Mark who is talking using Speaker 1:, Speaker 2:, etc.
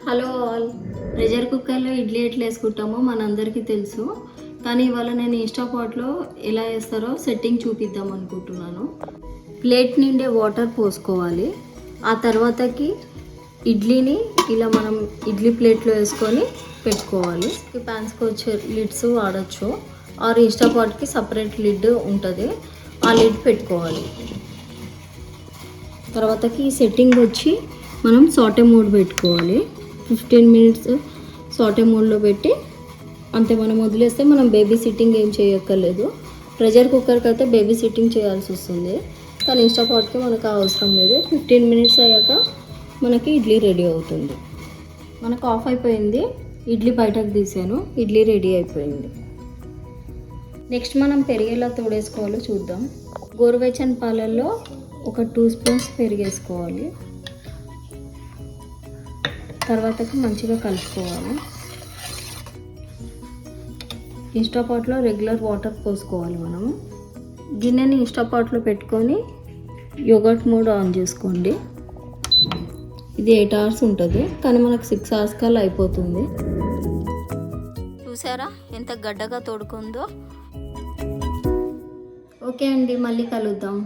Speaker 1: Hello all. Pressure కుక్కర్లో ఇడ్లీ ఎట్లా వేసుకుంటామో మనందరికీ తెలుసు. కానీ ఇవాళ నేను ఇన్స్టాపాట్లో ఎలా వేస్తారో సెట్టింగ్ చూపిద్దాం అనుకుంటున్నాను. ప్లేట్ నిండే వాటర్ పోసుకోవాలి. ఆ తర్వాతకి ఇడ్లీని ఇలా మనం ఇడ్లీ ప్లేట్లో వేసుకొని పెట్టుకోవాలి. ప్యాన్స్కి వచ్చే లిడ్స్ వాడచ్చు. ఆర్ ఇన్స్టాపాట్కి సపరేట్ లిడ్ ఉంటుంది, ఆ లిడ్ పెట్టుకోవాలి. తర్వాతకి ఈ సెట్టింగ్ వచ్చి మనం సాటే మోడ్ పెట్టుకోవాలి. 15 మినిట్స్ సాటే మోడ్లో పెట్టి అంతే. మనం వదిలేస్తే మనం బేబీ సిట్టింగ్ ఏం చేయక్కర్లేదు. ప్రెషర్ కుక్కర్కి అయితే బేబీ సిట్టింగ్ చేయాల్సి వస్తుంది, కానీ ఇన్స్టాపాట్కి మనకు అవసరం లేదు. 15 మినిట్స్ అయ్యాక మనకి ఇడ్లీ రెడీ అవుతుంది. మనకు ఆఫ్ అయిపోయింది. ఇడ్లీ బయటకు తీసాను. ఇడ్లీ రెడీ అయిపోయింది. నెక్స్ట్ మనం పెరుగు ఎలా తోడేసుకోవాలో చూద్దాం. గోరువెచ్చని పాలల్లో ఒక 2 స్పూన్స్ పెరిగేసుకోవాలి. తర్వాతకి మంచిగా కలుపుకోవాలి. ఇన్స్టాపాట్లో రెగ్యులర్ వాటర్ పోసుకోవాలి. మనము గిన్నెని ఇన్స్టాపాట్లో పెట్టుకొని యోగర్ట్ మోడ్ ఆన్ చేసుకోండి. ఇది 8 అవర్స్ ఉంటుంది, కానీ మనకు 6 అవర్స్ కల్లా అయిపోతుంది. చూసారా ఎంత గడ్డగా తోడుకుందో. ఓకే అండి, మళ్ళీ కలుద్దాం.